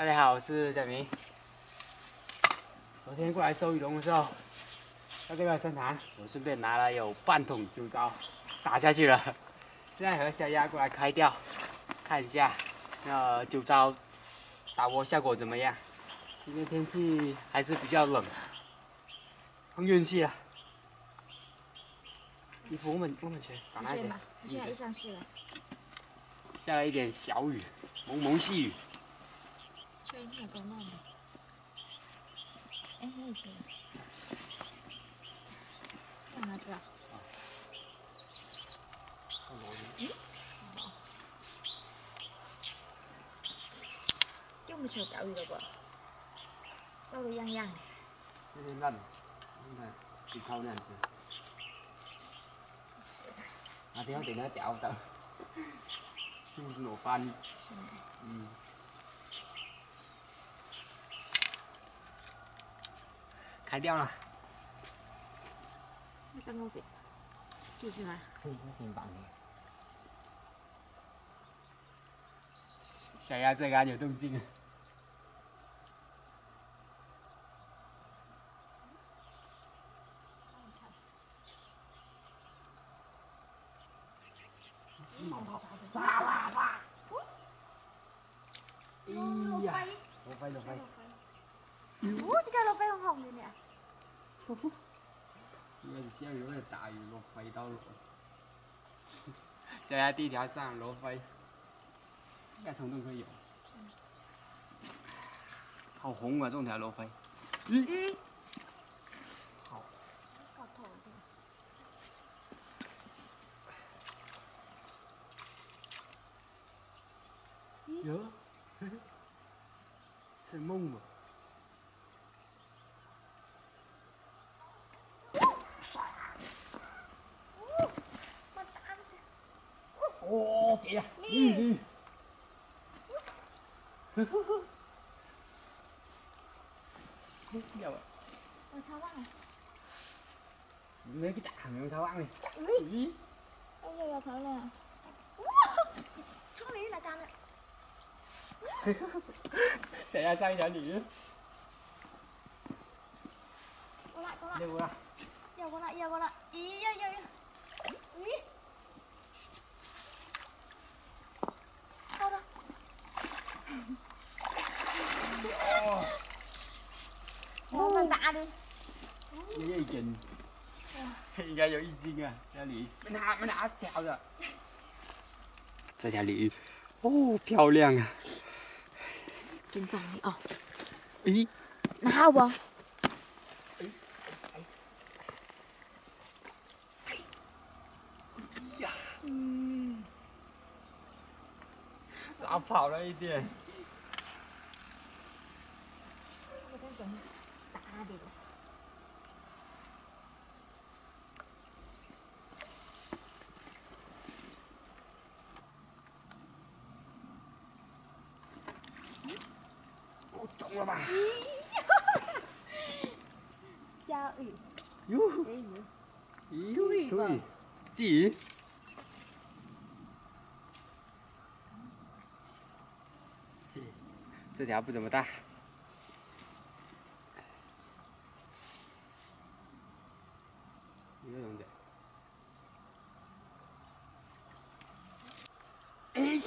大家好，我是蒋明。昨天过来收羽绒的时候，到这个深潭，我顺便拿了有半桶酒糟打下去了。现在和小鸭过来开钓，看一下那酒糟打窝效果怎么样。今天天气还是比较冷，碰运气了。衣服我们全打那些。我现在一上市了。下了一点小雨，蒙蒙细雨。吹那个弄的。哎，那一只。干嘛子啊？用不着搞鱼了噃，收到秧秧的。有点烂，你看，就靠那样子。是的。哪天我等它钓到，就是我翻。是的。嗯。开钓了。那等我先，继续吗？可以，那先绑你。小鸭这个有动静啊。哇哇哇！哎呀，落飛。哦，這條落飛紅紅嘅呢。因為下雨，為大雨落飛到落。小鴨第一條上落飛，應該從中可以有。好紅啊！這條落飛。好。有，是夢嗎？哦，給啊！有啊！我超旺啊！mấy cái tạ miếng sao ăn này. Ôi giờ thở nè. Xuống đi là cam nè. Sẽ ra say trả nhỉ? Qua lại. Đâu ra? Giờ qua lại. Ý. Ý. Đâu đâu. Nó tạ đi. Cái gì kình?应该有一斤啊，条鲤鱼，没拿条的。这条鲤鱼，哦，漂亮啊！真棒哦！咦，拿好不？呀，拉跑了一点。我在整打的。中了吧？下雨。哟，咦，对，鲫鱼。这条不怎么大。游泳的。哎！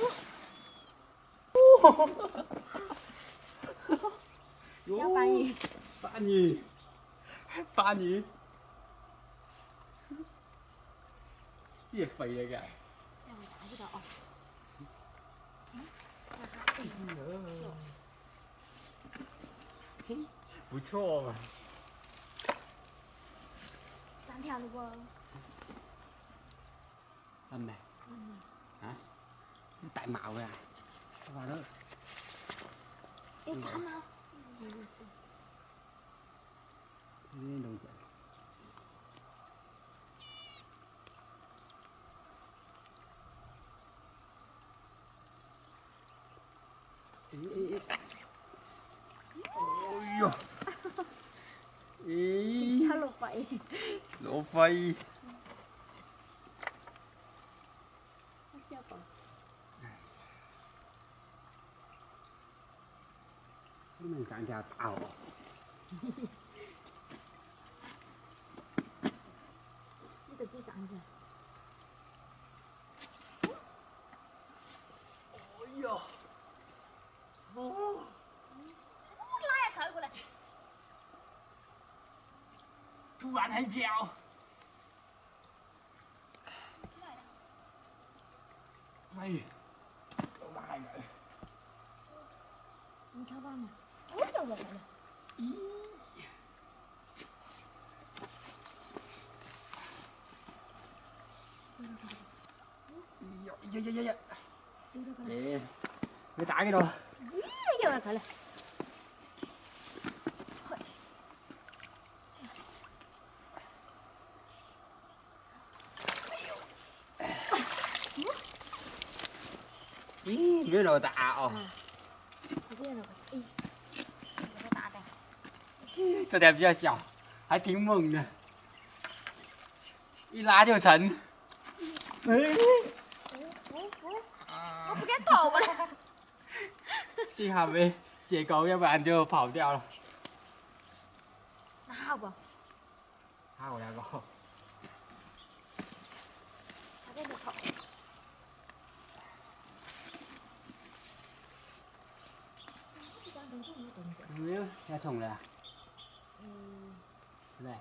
小斑鱼。斑鱼，这肥了个。让我打不到哦。不错嘛。3條了喎。啱未？啊？大毛嘅，我話咯。要打貓。呢度就。哎呦！咦？差落飛。落飛。小寶。不能三条大哦。你得记上去。哎呦！哦，拉呀，靠过来。突然很飘。哎，又来了。你超棒的。我又来了。咦！呀！哎，你打幾多？又來佢啦。咦，沒有那麼大哦。我這樣咯，哎，有個大的。這條比較小，還挺猛的，一拉就沉。哎，我不敢跑過來。幸好沒解鈎，要不然就跑掉了。那好不？好兩個。差點就跑。沒有，要衝了。對。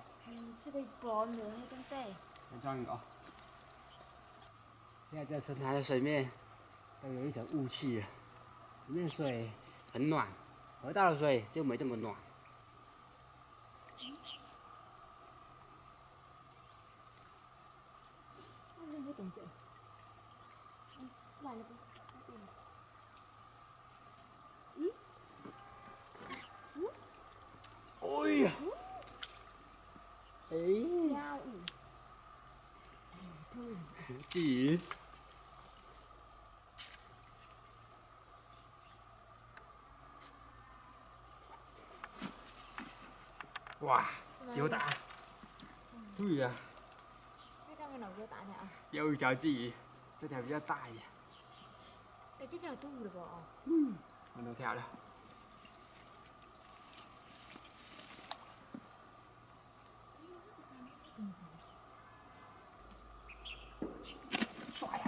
吃個一半了，還真肥。再裝一個。現在這深潭的水面都有一層霧氣了，裡面水很暖，河道的水就沒這麼暖。沒動靜。來了不？哎呀！哎。小魚。鲫魚。哇，好大！對呀。呢條咪留咗大條啊？有一條鲫魚，這條比較大一點。第幾條都了噃？很多條了。刷呀！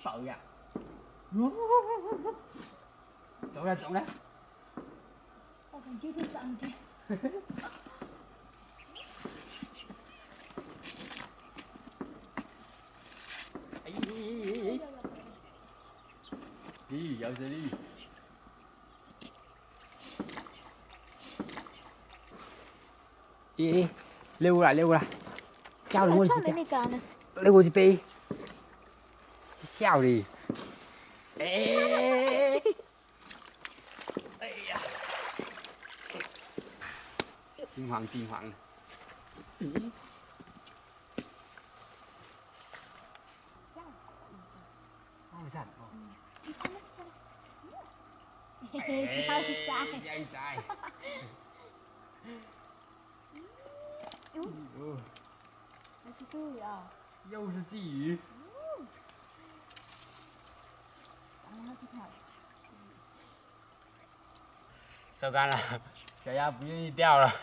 爆呀！走了。我感覺就上去。咦，有隻魚。咦，溜過來，嚇我一跳。溜過去背，笑你。哎呀！金黃。咦？好sad哦。小仔。還是鲫魚啊？又是鲫魚。收竿了，小鴨不願意釣了。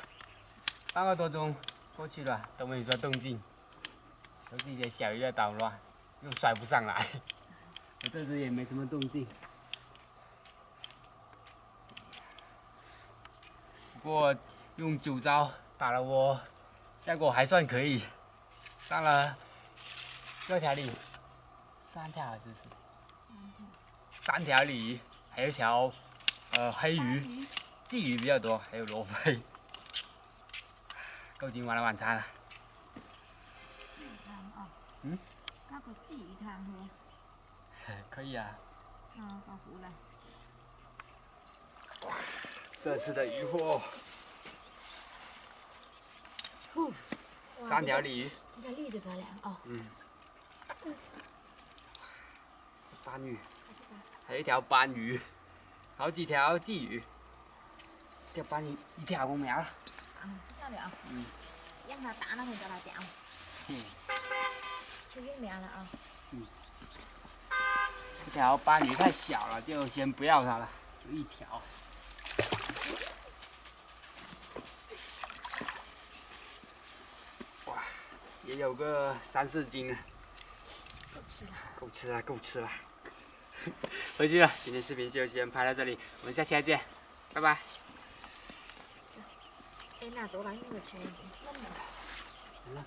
半個多鐘過去了，都沒有什麼動靜，都是一些小魚在搗亂，又甩不上來。我這隻也沒什麼動靜。不過用9招打了我，效果還算可以，上了6條鯉，3條還是4條？3條鯉，還有一條黑魚，鲫魚比較多，還有羅非，夠今晚的晚餐了。加個鲫魚湯喝。可以啊。到湖了。這次的漁獲，3條鯉。這條鯉最漂亮哦。斑魚，還有一條斑魚，好幾條鲫魚，一條斑魚一條公苗了。小了。讓它大了才叫它釣。吃幼苗了啊。這條斑魚太小了，就先不要它了。就一条。哇，也有个3、4斤了。够吃了。够吃了，够吃了。回去了，今天视频就先拍到这里，我们下期再见，拜拜。哎，拿走了，你那个钱已经冷了。冷了。